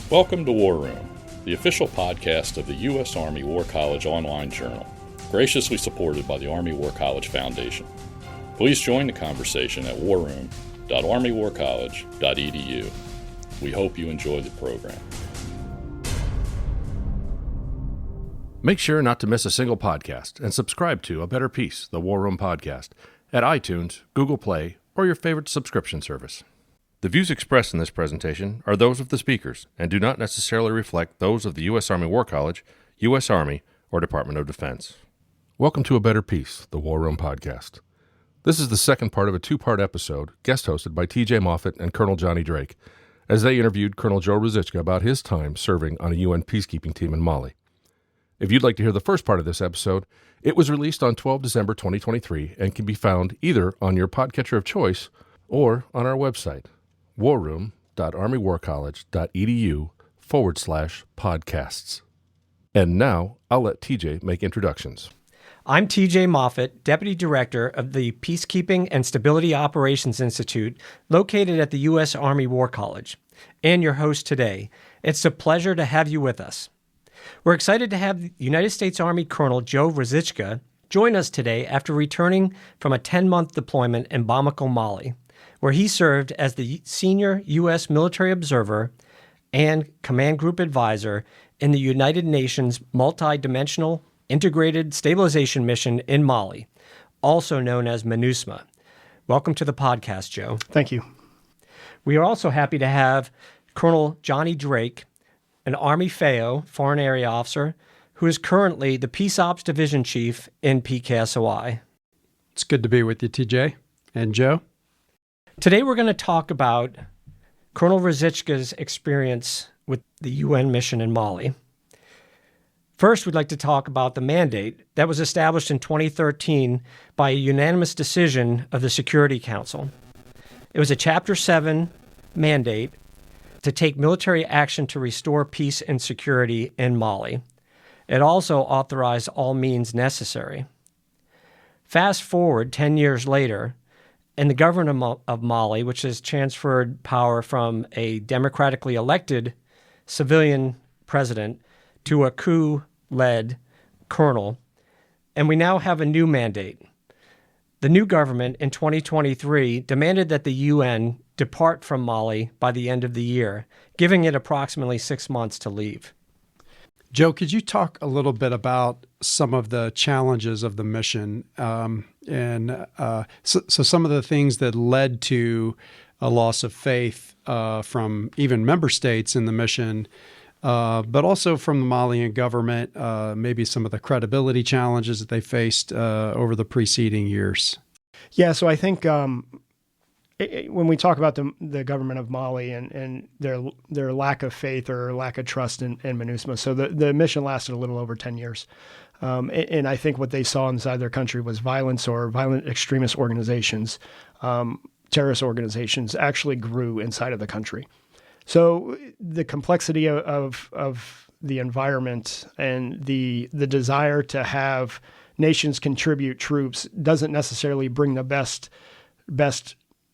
Welcome to War Room, the official podcast of the U.S. Army War College online journal, graciously supported by the Army War College Foundation. Please join the conversation at warroom.armywarcollege.edu. We hope you enjoy the program. Make sure not to miss a single podcast and subscribe to A Better Peace, the War Room podcast, at iTunes, Google Play, or your favorite subscription service. The views expressed in this presentation are those of the speakers and do not necessarily reflect those of the U.S. Army War College, U.S. Army, or Department of Defense. Welcome to A Better Peace, the War Room podcast. This is the second part of a two-part episode, guest-hosted by T.J. Moffatt and Colonel Jonny Drake, as they interviewed Colonel Joe Ruzicka about his time serving on a UN peacekeeping team in Mali. If you'd like to hear the first part of this episode, it was released on 12 December 2023 and can be found either on your podcatcher of choice or on our website, warroom.armywarcollege.edu/podcasts. And now, I'll let TJ make introductions. I'm TJ Moffatt, Deputy Director of the Peacekeeping and Stability Operations Institute, located at the U.S. Army War College, and your host today. It's a pleasure to have you with us. We're excited to have United States Army Colonel Joe Ruzicka join us today after returning from a 10-month deployment in Bamako, Mali, where he served as the Senior U.S. military observer and command group advisor in the United Nations Multidimensional Integrated Stabilization Mission in Mali, also known as MINUSMA. Welcome to the podcast, Joe. Thank you. We are also happy to have Colonel Jonny Drake, an Army FAO, Foreign Area Officer, who is currently the Peace Ops Division Chief in PKSOI. It's good to be with you, TJ. And Joe? Today we're going to talk about Colonel Ruzicka's experience with the UN mission in Mali. First, we'd like to talk about the mandate that was established in 2013 by a unanimous decision of the Security Council. It was a Chapter 7 mandate to take military action to restore peace and security in Mali. It also authorized all means necessary. Fast forward 10 years later, and the government of Mali, which has transferred power from a democratically elected civilian president to a coup-led colonel, and we now have a new mandate. The new government in 2023 demanded that the UN depart from Mali by the end of the year, giving it approximately 6 months to leave. Joe, could you talk a little bit about some of the challenges of the mission so some of the things that led to a loss of faith from even member states in the mission, but also from the Malian government, maybe some of the credibility challenges that they faced over the preceding years? Yeah, so I think when we talk about the government of Mali and their lack of faith or lack of trust in MINUSMA, so the mission lasted a little over 10 years. And I think what they saw inside their country was violence or violent extremist organizations, terrorist organizations actually grew inside of the country. So the complexity of the environment and the desire to have nations contribute troops doesn't necessarily bring the best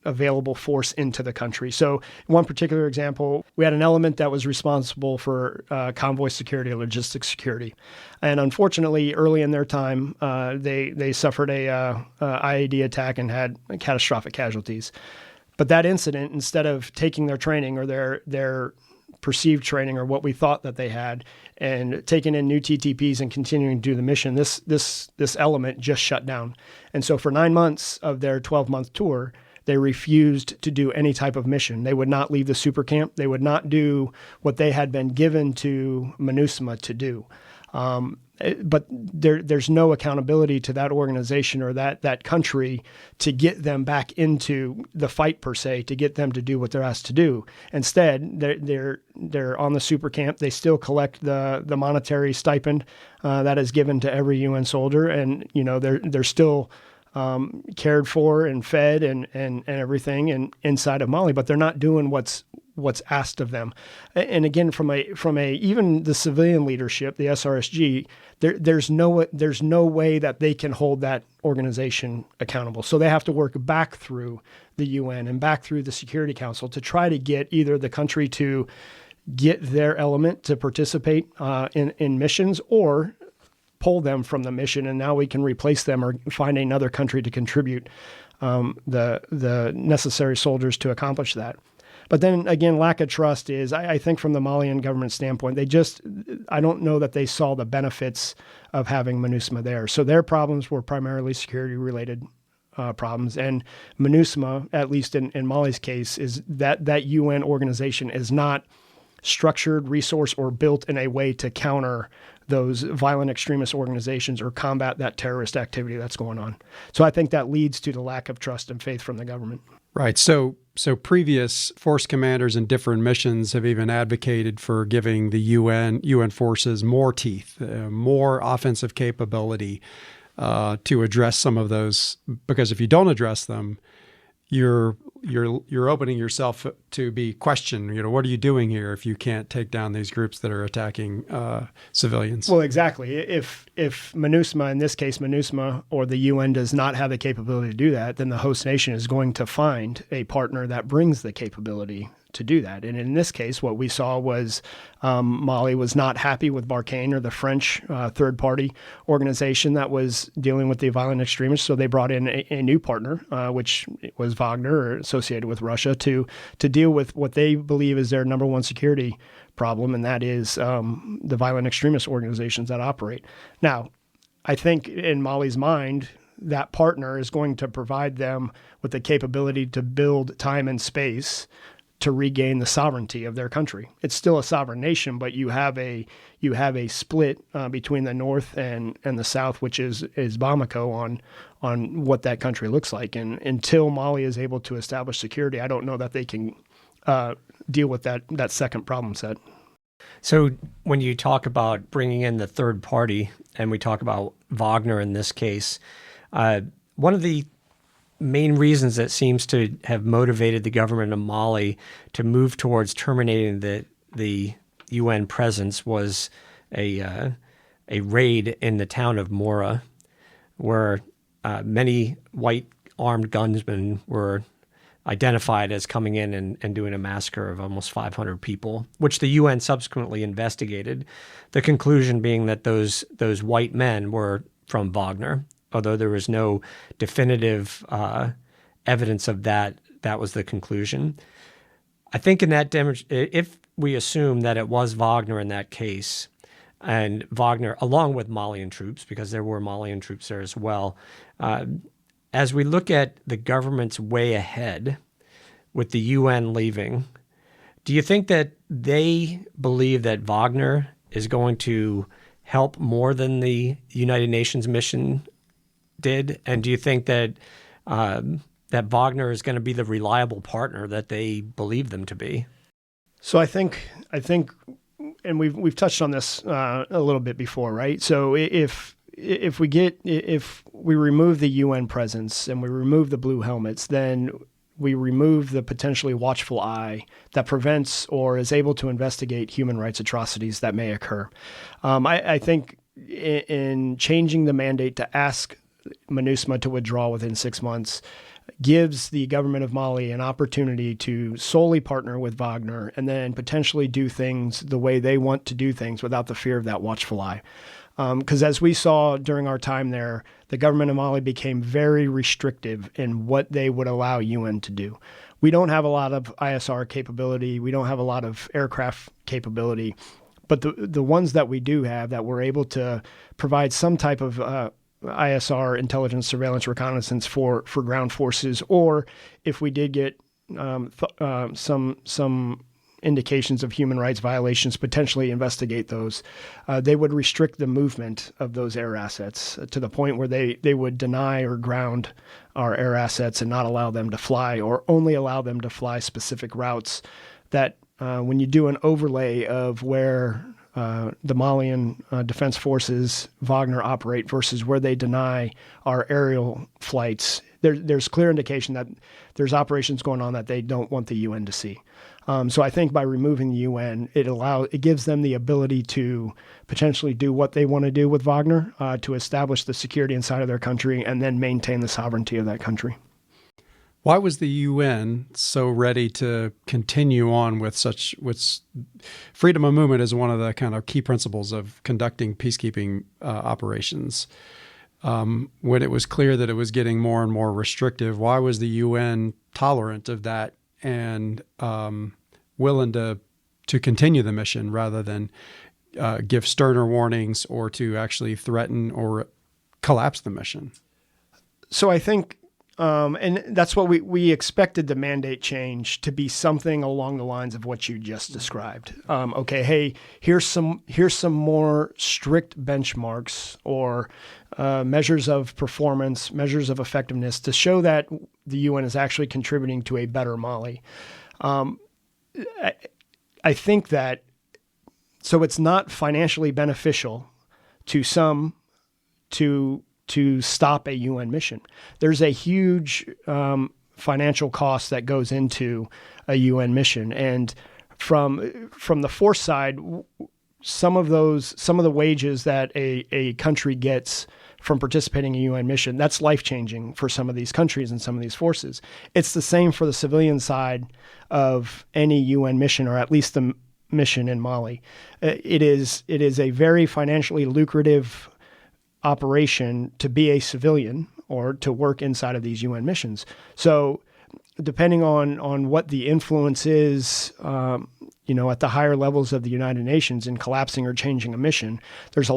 available force into the country. So one particular example, we had an element that was responsible for convoy security or logistics security. And unfortunately, early in their time, they suffered a IED attack and had catastrophic casualties. But that incident, instead of taking their training or their perceived training or what we thought that they had and taking in new TTPs and continuing to do the mission, this element just shut down. And so for 9 months of their 12-month tour, they refused to do any type of mission. They would not leave the super camp. They would not do what they had been given to MINUSMA to do. But there's no accountability to that organization or that country to get them back into the fight per se, to get them to do what they're asked to do. Instead, they're on the super camp. They still collect the monetary stipend that is given to every UN soldier, and they're still cared for and fed and everything and inside of Mali, but they're not doing what's asked of them. And again, from a even the civilian leadership, the SRSG, there's no way that they can hold that organization accountable. So they have to work back through the UN and back through the Security Council to try to get either the country to get their element to participate in missions, or pull them from the mission, and now we can replace them or find another country to contribute the necessary soldiers to accomplish that. But then again, lack of trust is, I think from the Malian government standpoint, I don't know that they saw the benefits of having MINUSMA there. So their problems were primarily security-related problems. And MINUSMA, at least in Mali's case, is that UN organization is not structured, resourced, or built in a way to counter those violent extremist organizations or combat that terrorist activity that's going on. So I think that leads to the lack of trust and faith from the government. Right. So previous force commanders in different missions have even advocated for giving the UN forces more teeth, more offensive capability to address some of those. Because if you don't address them, you're opening yourself to be questioned. What are you doing here if you can't take down these groups that are attacking civilians? Well, exactly. If MINUSMA, in this case MINUSMA, or the UN does not have the capability to do that, then the host nation is going to find a partner that brings the capability to do that. And in this case, what we saw was Mali was not happy with Barkhane, or the French third-party organization that was dealing with the violent extremists. So they brought in a new partner, which was Wagner, associated with Russia, to deal with what they believe is their number one security problem, and that is the violent extremist organizations that operate. Now, I think in Mali's mind, that partner is going to provide them with the capability to build time and space to regain the sovereignty of their country. It's still a sovereign nation, but you have a split between the north and the south, which is Bamako, on what that country looks like. And until Mali is able to establish security, I don't know that they can deal with that second problem set. So when you talk about bringing in the third party, and we talk about Wagner in this case, one of the main reasons that seems to have motivated the government of Mali to move towards terminating the UN presence was a raid in the town of Mora, where many white armed gunmen were identified as coming in and doing a massacre of almost 500 people, which the UN subsequently investigated, the conclusion being that those white men were from Wagner. Although there was no definitive evidence of that, that was the conclusion. I think in that if we assume that it was Wagner in that case, and Wagner along with Malian troops, because there were Malian troops there as well, as we look at the government's way ahead with the UN leaving, do you think that they believe that Wagner is going to help more than the United Nations mission did? And do you think that that Wagner is going to be the reliable partner that they believe them to be? So I think, and we've touched on this a little bit before, right? So if we remove the UN presence and we remove the blue helmets, then we remove the potentially watchful eye that prevents or is able to investigate human rights atrocities that may occur. I think in changing the mandate to ask MINUSMA to withdraw within 6 months gives the government of Mali an opportunity to solely partner with Wagner and then potentially do things the way they want to do things without the fear of that watchful eye. Because as we saw during our time there, the government of Mali became very restrictive in what they would allow UN to do. We don't have a lot of ISR capability. We don't have a lot of aircraft capability. But the ones that we do have, that we're able to provide some type of ISR, intelligence, surveillance, reconnaissance for ground forces, or if we did get some indications of human rights violations, potentially investigate those. They would restrict the movement of those air assets to the point where they would deny or ground our air assets and not allow them to fly, or only allow them to fly specific routes that when you do an overlay of where the Malian Defense Forces, Wagner, operate versus where they deny our aerial flights, there's clear indication that there's operations going on that they don't want the UN to see. So I think by removing the UN, it gives them the ability to potentially do what they want to do with Wagner, to establish the security inside of their country and then maintain the sovereignty of that country. Why was the UN so ready to continue on with freedom of movement is one of the kind of key principles of conducting peacekeeping operations? When it was clear that it was getting more and more restrictive, why was the UN tolerant of that and willing to continue the mission rather than give sterner warnings or to actually threaten or collapse the mission? So I think, and that's what we expected the mandate change to be something along the lines of what you just described. Okay, hey, here's some more strict benchmarks or measures of performance, measures of effectiveness to show that the UN is actually contributing to a better Mali. I think that, so it's not financially beneficial to some to stop a UN mission. There's a huge financial cost that goes into a UN mission, and from the force side, some of the wages that a country gets from participating in a UN mission, that's life-changing for some of these countries and some of these forces. It's the same for the civilian side of any UN mission, or at least the mission in Mali. It is a very financially lucrative operation to be a civilian or to work inside of these UN missions. So depending on what the influence is, at the higher levels of the United Nations in collapsing or changing a mission, there's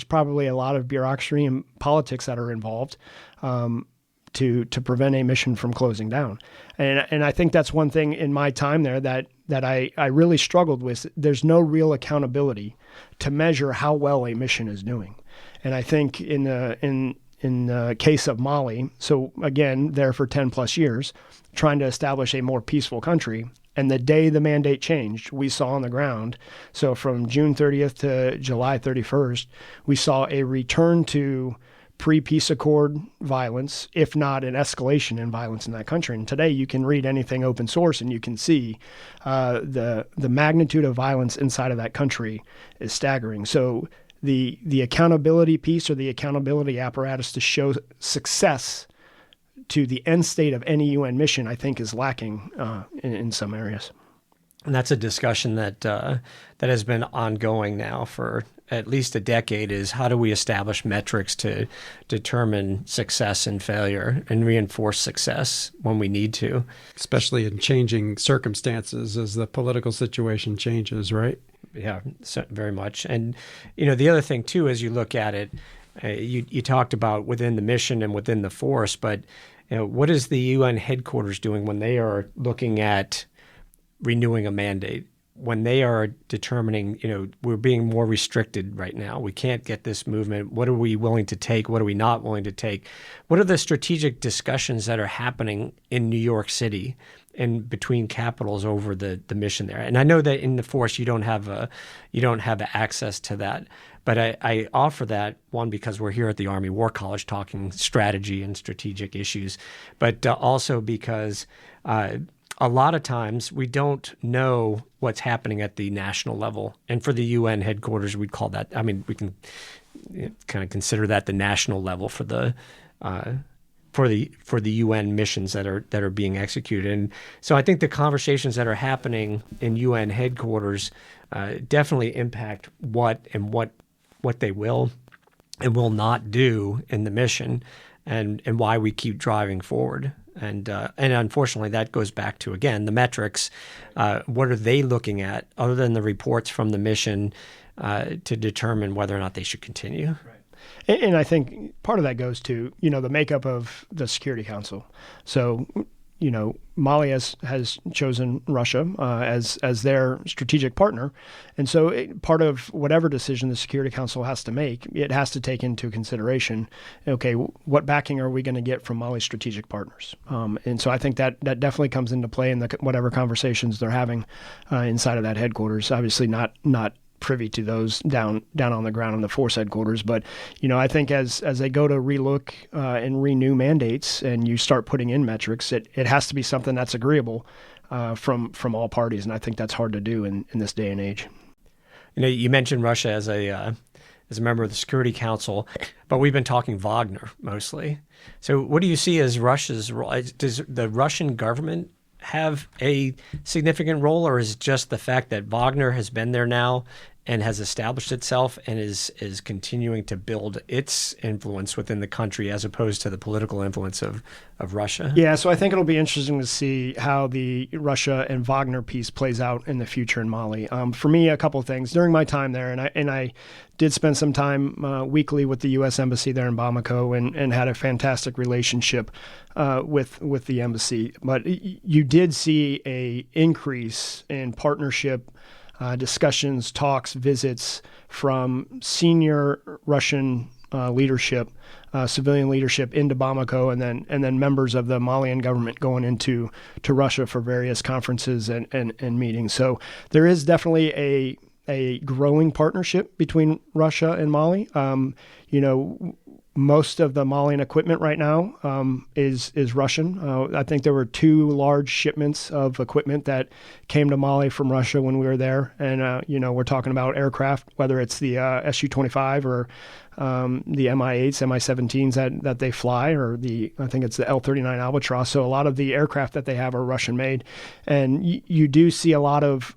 probably a lot of bureaucracy and politics that are involved to prevent a mission from closing down. And I think that's one thing in my time there that I really struggled with. There's no real accountability to measure how well a mission is doing. And I think in the case of Mali, so again, there for 10 plus years, trying to establish a more peaceful country. And the day the mandate changed, we saw on the ground, so from June 30th to July 31st, we saw a return to pre-peace accord violence, if not an escalation in violence in that country. And today you can read anything open source and you can see the magnitude of violence inside of that country is staggering. So the accountability piece or the accountability apparatus to show success to the end state of any UN mission, I think, is lacking in some areas. And that's a discussion that has been ongoing now for at least a decade, is how do we establish metrics to determine success and failure and reinforce success when we need to. Especially in changing circumstances as the political situation changes, right? Yeah, so very much. And, the other thing, too, as you look at it, you talked about within the mission and within the force, but what is the UN headquarters doing when they are looking at renewing a mandate? When they are determining, we're being more restricted right now. We can't get this movement. What are we willing to take? What are we not willing to take? What are the strategic discussions that are happening in New York City and between capitals over the mission there? And I know that in the force you don't have access to that. But I offer that, one, because we're here at the Army War College talking strategy and strategic issues, but also because a lot of times we don't know what's happening at the national level. And for the UN headquarters, we'd call that, we can kind of consider that the national level for the UN missions that are being executed. And so I think the conversations that are happening in UN headquarters definitely impact what they will and will not do in the mission, and why we keep driving forward. And unfortunately, that goes back to, again, the metrics. What are they looking at, other than the reports from the mission, to determine whether or not they should continue? Right. And I think part of that goes to, the makeup of the Security Council. So, Mali has chosen Russia as their strategic partner. And so part of whatever decision the Security Council has to make, it has to take into consideration, okay, what backing are we going to get from Mali's strategic partners? And so I think that definitely comes into play in whatever conversations they're having inside of that headquarters. Obviously not privy to those down on the ground in the force headquarters. But, I think as they go to relook and renew mandates and you start putting in metrics, it has to be something that's agreeable from all parties. And I think that's hard to do in this day and age. You mentioned Russia as as a member of the Security Council, but we've been talking Wagner mostly. So what do you see as Russia's role? Does the Russian government have a significant role, or is it just the fact that Wagner has been there now and has established itself and is continuing to build its influence within the country as opposed to the political influence of Russia? Yeah, so I think it'll be interesting to see how the Russia and Wagner piece plays out in the future in Mali. For me, a couple of things. During my time there, and I did spend some time weekly with the U.S. Embassy there in Bamako and had a fantastic relationship with the embassy. But you did see a increase in partnership discussions, talks, visits from senior Russian leadership, civilian leadership into Bamako, and then members of the Malian government going into Russia for various conferences and meetings. So there is definitely a growing partnership between Russia and Mali. Most of the Malian equipment right now is Russian. I think there were 2 large shipments of equipment that came to Mali from Russia when we were there. And, we're talking about aircraft, whether it's the Su-25 or the Mi-8s, Mi-17s that they fly, or I think it's the L-39 Albatross. So a lot of the aircraft that they have are Russian made. And you do see a lot of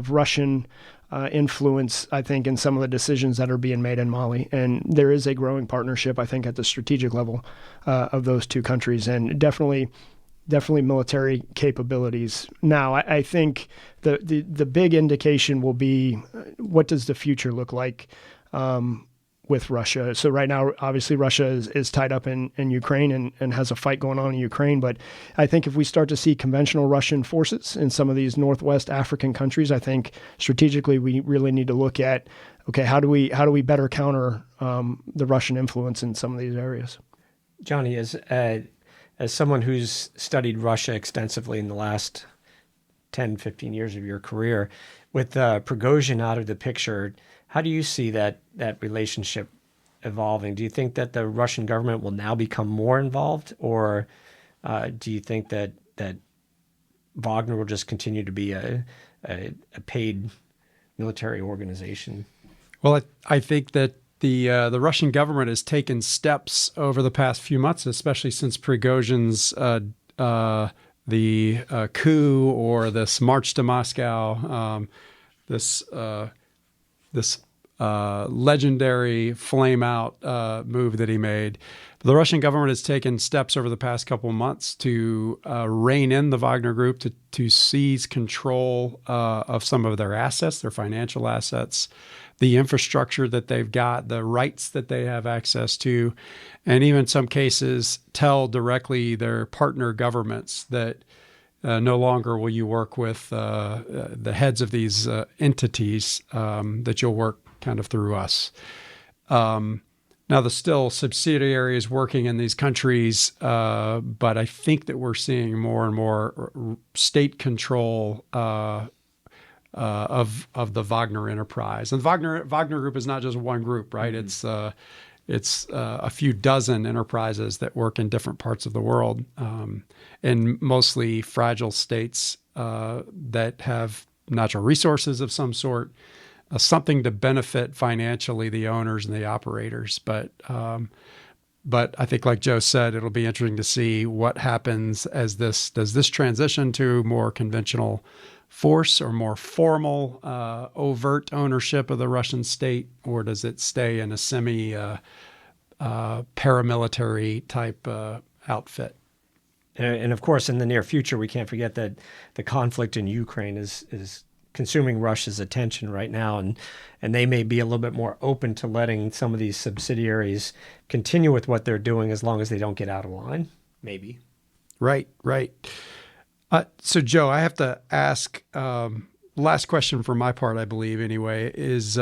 Russian influence, I think, in some of the decisions that are being made in Mali. And there is a growing partnership, I think, at the strategic level of those 2 countries, and definitely military capabilities. Now, I think the big indication will be what does the future look like with Russia. So right now, obviously, Russia is tied up in Ukraine and has a fight going on in Ukraine. But I think if we start to see conventional Russian forces in some of these Northwest African countries, I think strategically we really need to look at, okay, how do we better counter the Russian influence in some of these areas? Jonny, as someone who's studied Russia extensively in the last 10, 15 years of your career, with Prigozhin out of the picture, how do you see that relationship evolving? Do you think that the Russian government will now become more involved, or do you think that Wagner will just continue to be a paid military organization? Well, I think that the Russian government has taken steps over the past few months, especially since Prigozhin's coup or this march to Moscow, this legendary flame out move that he made. The Russian government has taken steps over the past couple of months to rein in the Wagner Group, to seize control of some of their assets, their financial assets, the infrastructure that they've got, the rights that they have access to, and even in some cases tell directly their partner governments that no longer will you work with the heads of these entities, that you'll work kind of through us. Now, there's still subsidiaries working in these countries, but I think that we're seeing more and more state control of the Wagner enterprise. And Wagner Group is not just one group, right? Mm-hmm. It's a few dozen enterprises that work in different parts of the world, in mostly fragile states that have natural resources of some sort, something to benefit financially the owners and the operators. But I think, like Joe said, it'll be interesting to see what happens does this transition to more conventional force or more formal, overt ownership of the Russian state, or does it stay in a semi paramilitary type outfit? And of course, in the near future, we can't forget that the conflict in Ukraine is consuming Russia's attention right now, and they may be a little bit more open to letting some of these subsidiaries continue with what they're doing as long as they don't get out of line, maybe. Right. So, Joe, I have to ask, last question for my part, I believe anyway, is,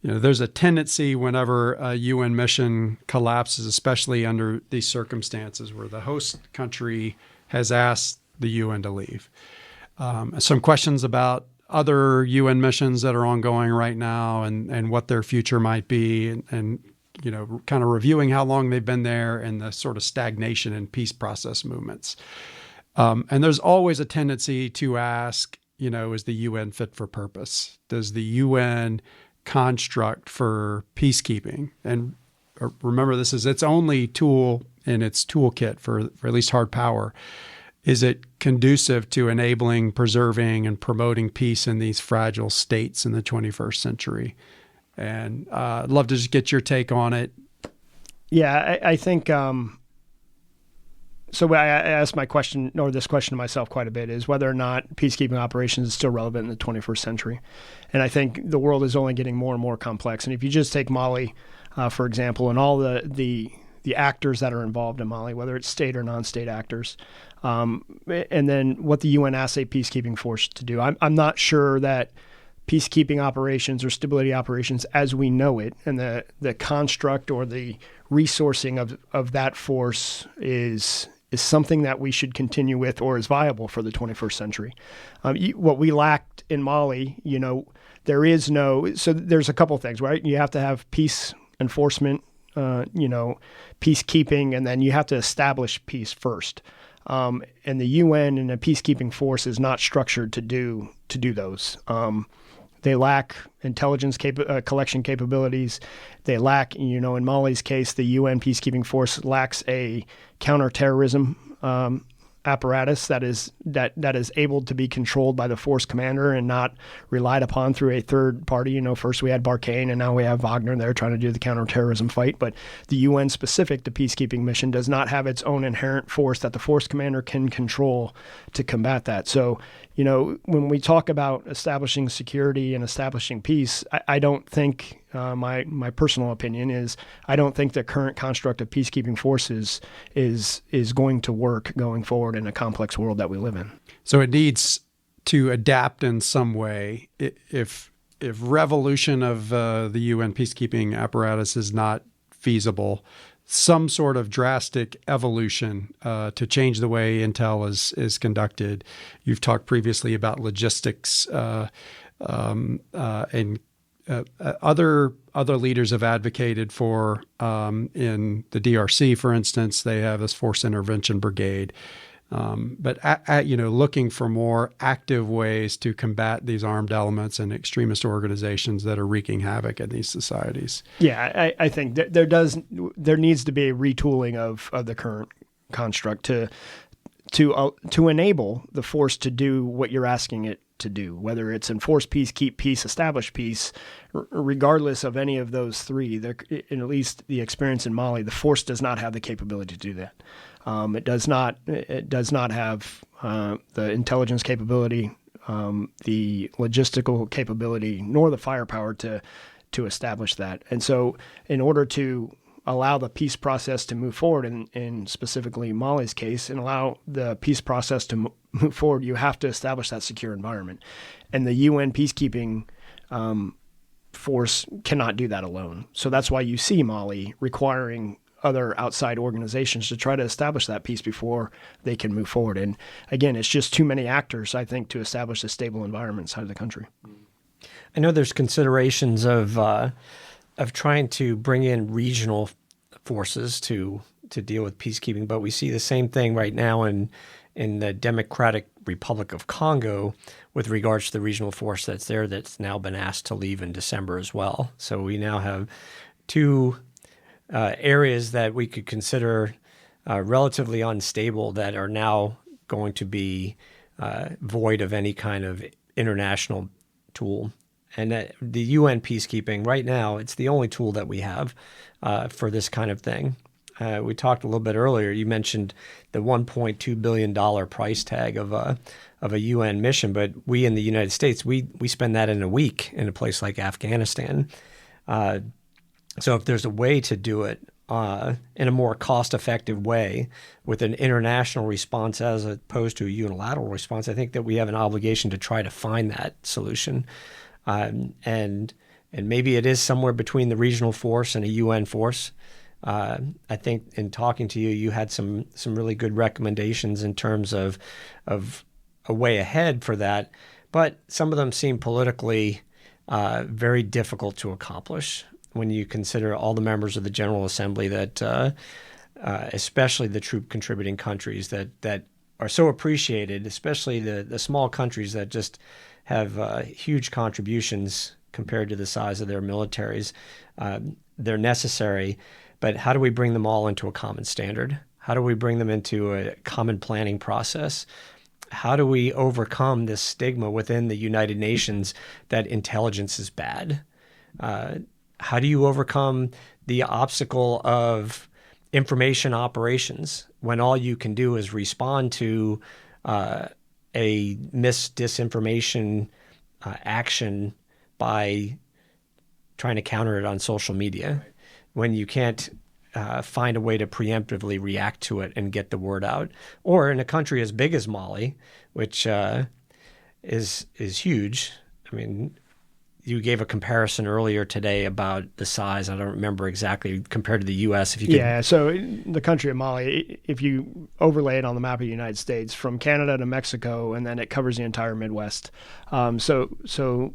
there's a tendency whenever a UN mission collapses, especially under these circumstances where the host country has asked the UN to leave. Some questions about other UN missions that are ongoing right now and what their future might be, and kind of reviewing how long they've been there and the sort of stagnation and peace process movements. And there's always a tendency to ask, is the UN fit for purpose? Does the UN construct for peacekeeping, and remember this is its only tool in its toolkit for at least hard power, is it conducive to enabling, preserving, and promoting peace in these fragile states in the 21st century? And I'd love to just get your take on it. Yeah, I think so. I asked this question to myself quite a bit, is whether or not peacekeeping operations is still relevant in the 21st century. And I think the world is only getting more and more complex. And if you just take Mali, for example, and all the actors that are involved in Mali, whether it's state or non-state actors, and then what the UN asked a peacekeeping force to do, I'm not sure that peacekeeping operations or stability operations as we know it, and the construct or the resourcing of that force is something that we should continue with or is viable for the 21st century. What we lacked in Mali, there's a couple of things, right? You have to have peace enforcement, peacekeeping, and then you have to establish peace first. And the UN and a peacekeeping force is not structured to do those. They lack intelligence collection capabilities. They lack, in Mali's case, the UN peacekeeping force lacks a counterterrorism apparatus that is able to be controlled by the force commander and not relied upon through a third party. First we had Barkhane and now we have Wagner there trying to do the counterterrorism fight. But the UN specific to peacekeeping mission does not have its own inherent force that the force commander can control to combat that. So, when we talk about establishing security and establishing peace, I don't think, my personal opinion is, I don't think the current construct of peacekeeping forces is going to work going forward in a complex world that we live in. So it needs to adapt in some way. If revolution of the UN peacekeeping apparatus is not feasible, some sort of drastic evolution to change the way intel is conducted. You've talked previously about logistics, and other leaders have advocated for, in the DRC, for instance, they have this force intervention brigade. But looking for more active ways to combat these armed elements and extremist organizations that are wreaking havoc in these societies. Yeah, I think there needs to be a retooling of the current construct to enable the force to do what you're asking it to do, whether it's enforce peace, keep peace, establish peace. Regardless of any of those three, in at least the experience in Mali, the force does not have the capability to do that. It does not have the intelligence capability, the logistical capability, nor the firepower to establish that. And so, in order to allow the peace process to move forward, in specifically Mali's case, and allow the peace process to move forward, you have to establish that secure environment. And the UN peacekeeping force cannot do that alone. So that's why you see Mali requiring other outside organizations to try to establish that peace before they can move forward. And again, it's just too many actors, I think, to establish a stable environment inside of the country. I know there's considerations of trying to bring in regional forces to deal with peacekeeping, but we see the same thing right now in the Democratic Republic of Congo with regards to the regional force that's there that's now been asked to leave in December as well. So we now have two areas that we could consider relatively unstable that are now going to be void of any kind of international tool. And the UN peacekeeping, right now, it's the only tool that we have for this kind of thing. We talked a little bit earlier. You mentioned the $1.2 billion price tag of a UN mission, but we in the United States, we spend that in a week in a place like Afghanistan. So if there's a way to do it in a more cost-effective way with an international response as opposed to a unilateral response, I think that we have an obligation to try to find that solution. And maybe it is somewhere between the regional force and a UN force. I think in talking to you, you had some really good recommendations in terms of a way ahead for that, but some of them seem politically very difficult to accomplish when you consider all the members of the General Assembly that, especially the troop contributing countries that are so appreciated, especially the small countries that just have huge contributions compared to the size of their militaries. They're necessary, but how do we bring them all into a common standard? How do we bring them into a common planning process? How do we overcome this stigma within the United Nations that intelligence is bad? How do you overcome the obstacle of information operations when all you can do is respond to a disinformation action by trying to counter it on social media, when you can't find a way to preemptively react to it and get the word out? Or in a country as big as Mali, which is huge. I mean, you gave a comparison earlier today about the size. I don't remember exactly compared to the U.S. If you could... Yeah, so the country of Mali, if you overlay it on the map of the United States, from Canada to Mexico, and then it covers the entire Midwest. So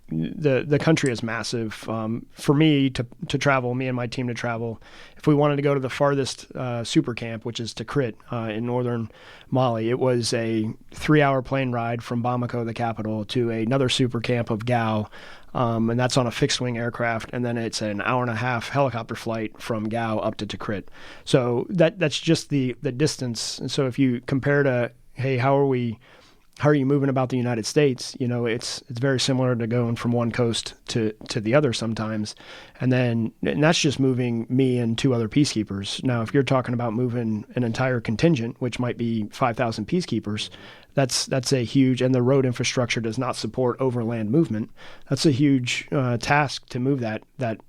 the country is massive. For me to travel, me and my team to travel, if we wanted to go to the farthest super camp, which is Tikrit in northern Mali, it was a 3-hour plane ride from Bamako, the capital, to another super camp of Gao, and that's on a fixed-wing aircraft, and then it's an 1.5-hour helicopter flight from Gao up to Tikrit. So that's just the distance. And so if you compare to, hey, how are you moving about the United States? You know, it's very similar to going from one coast to the other sometimes. And that's just moving me and 2 other peacekeepers. Now, if you're talking about moving an entire contingent, which might be 5,000 peacekeepers, that's a huge, and the road infrastructure does not support overland movement. That's a huge task to move that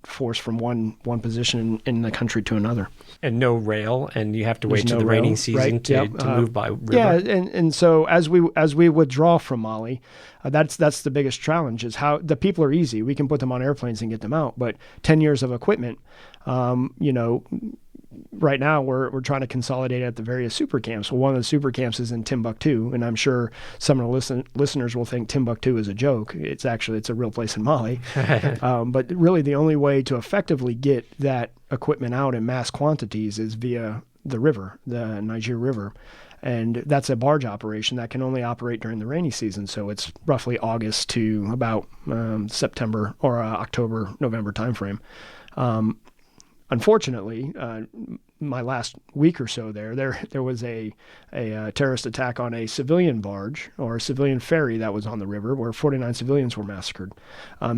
force from one position in the country to another. And no rail, and you have to wait till the rainy season to move by river. Yeah, and so as we withdraw from Mali, that's the biggest challenge, is how the people are easy. We can put them on airplanes and get them out, but 10 years of equipment, right now we're trying to consolidate at the various super camps. Well, one of the super camps is in Timbuktu, and I'm sure some of the listeners will think Timbuktu is a joke. It's a real place in Mali. But really the only way to effectively get that equipment out in mass quantities is via the river, the Niger River. And that's a barge operation that can only operate during the rainy season. So it's roughly August to about September or October, November timeframe. Unfortunately, my last week or so there was a terrorist attack on a civilian barge or a civilian ferry that was on the river, where 49 civilians were massacred.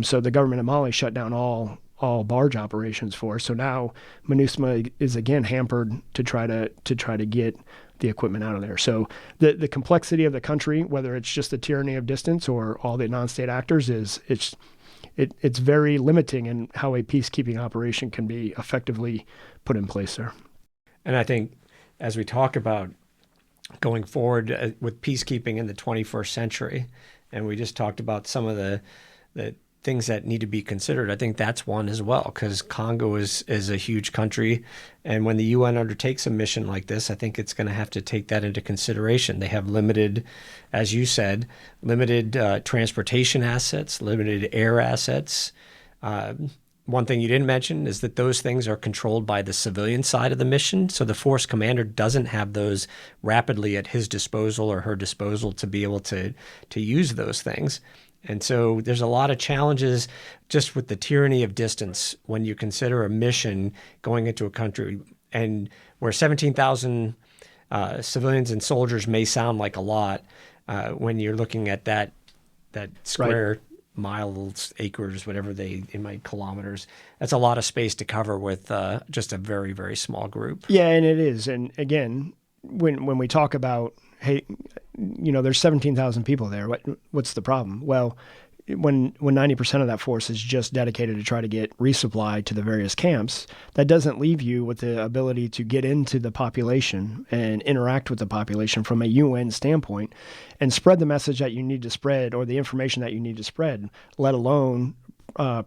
So the government of Mali shut down all barge operations for us. So now MINUSMA is again hampered to try to get the equipment out of there. So the complexity of the country, whether it's just the tyranny of distance or all the non-state actors, it's very limiting in how a peacekeeping operation can be effectively put in place there. And I think as we talk about going forward with peacekeeping in the 21st century, and we just talked about some of the things that need to be considered, I think that's one as well, because Congo is a huge country. And when the UN undertakes a mission like this, I think it's going to have to take that into consideration. They have limited, as you said, transportation assets, limited air assets. One thing you didn't mention is that those things are controlled by the civilian side of the mission. So the force commander doesn't have those rapidly at his disposal or her disposal to be able to use those things. And so there's a lot of challenges just with the tyranny of distance when you consider a mission going into a country, and where 17,000 civilians and soldiers may sound like a lot, when you're looking at that square miles, acres, whatever in my kilometers, that's a lot of space to cover with just a very, very small group. Yeah, and it is. And again, when we talk about, hey, there's 17,000 people there, what's the problem? Well, when 90% of that force is just dedicated to try to get resupply to the various camps, that doesn't leave you with the ability to get into the population and interact with the population from a UN standpoint and spread the message that you need to spread, or the information that you need to spread, let alone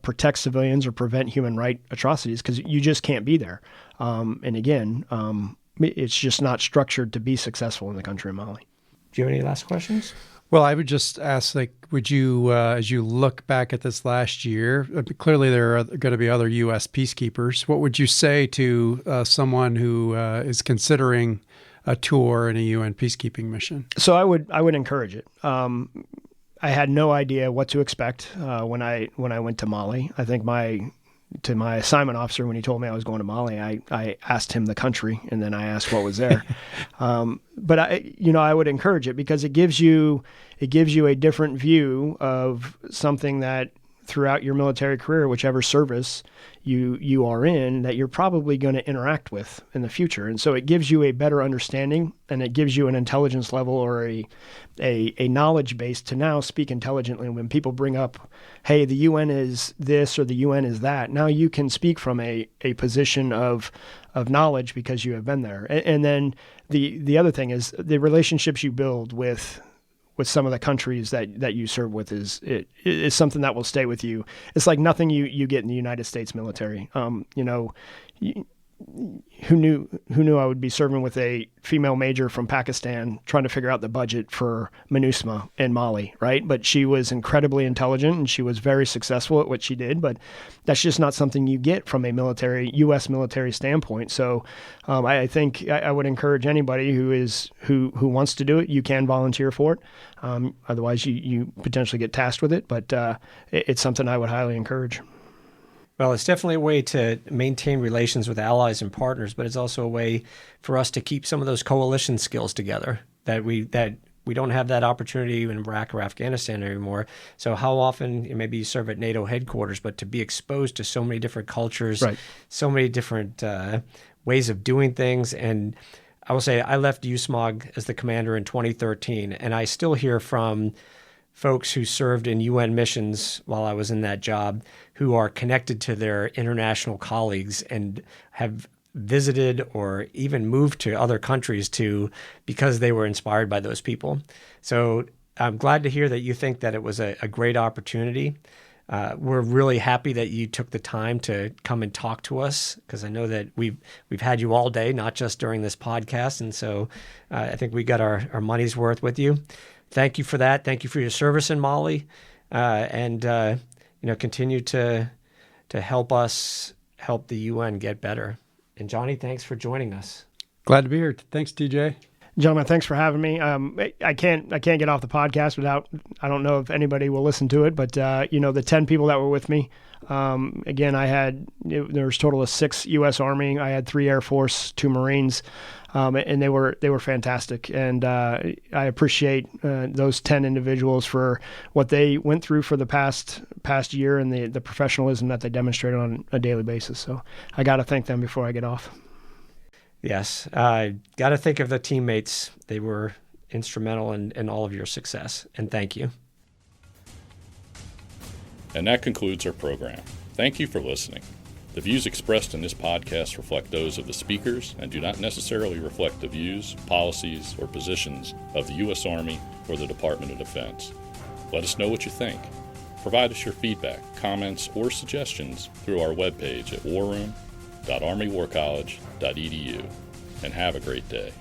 protect civilians or prevent human rights atrocities, because you just can't be there. And again, it's just not structured to be successful in the country of Mali. Do you have any last questions? Well, I would just ask, would you, as you look back at this last year, clearly there are going to be other U.S. peacekeepers. What would you say to someone who is considering a tour in a UN peacekeeping mission? So I would encourage it. had no idea what to expect when I went to Mali. I think my assignment officer, when he told me I was going to Mali, I asked him the country, and then I asked what was there. But I would encourage it because it gives you a different view of something that throughout your military career, whichever service you are in, that you're probably going to interact with in the future. And so it gives you a better understanding, and it gives you an intelligence level or a knowledge base to now speak intelligently. When people bring up, hey, the UN is this or the UN is that, now you can speak from a position of knowledge because you have been there. And then the other thing is the relationships you build with some of the countries that you serve with is something that will stay with you. It's like nothing you get in the United States military. Who knew I would be serving with a female major from Pakistan trying to figure out the budget for MINUSMA in Mali, right? But she was incredibly intelligent and she was very successful at what she did, but that's just not something you get from a U.S. military standpoint. So I think I would encourage anybody who wants to do it, you can volunteer for it. Otherwise you potentially get tasked with it, but it's something I would highly encourage. Well, it's definitely a way to maintain relations with allies and partners, but it's also a way for us to keep some of those coalition skills together that we don't have that opportunity in Iraq or Afghanistan anymore. So how often, maybe you serve at NATO headquarters, but to be exposed to so many different cultures, right, so many different ways of doing things. And I will say I left USMOG as the commander in 2013, and I still hear from folks who served in UN missions while I was in that job who are connected to their international colleagues and have visited or even moved to other countries because they were inspired by those people. So I'm glad to hear that you think that it was a great opportunity. We're really happy that you took the time to come and talk to us, because I know that we've had you all day, not just during this podcast. And so I think we got our money's worth with you. Thank you for that. Thank you for your service in Mali, and continue to help us help the UN get better. And Jonny, thanks for joining us. Glad to be here. Thanks, TJ. Gentlemen, thanks for having me. I can't get off the podcast without, I don't know if anybody will listen to it, but the 10 people that were with me, again, there was a total of 6 U.S. Army. I had 3 Air Force, 2 Marines, and they were fantastic. And I appreciate those 10 individuals for what they went through for the past year and the professionalism that they demonstrated on a daily basis. So I got to thank them before I get off. Yes. Got to think of the teammates. They were instrumental in all of your success. And thank you. And that concludes our program. Thank you for listening. The views expressed in this podcast reflect those of the speakers and do not necessarily reflect the views, policies, or positions of the U.S. Army or the Department of Defense. Let us know what you think. Provide us your feedback, comments, or suggestions through our webpage at warroom.armywarcollege.edu, and have a great day.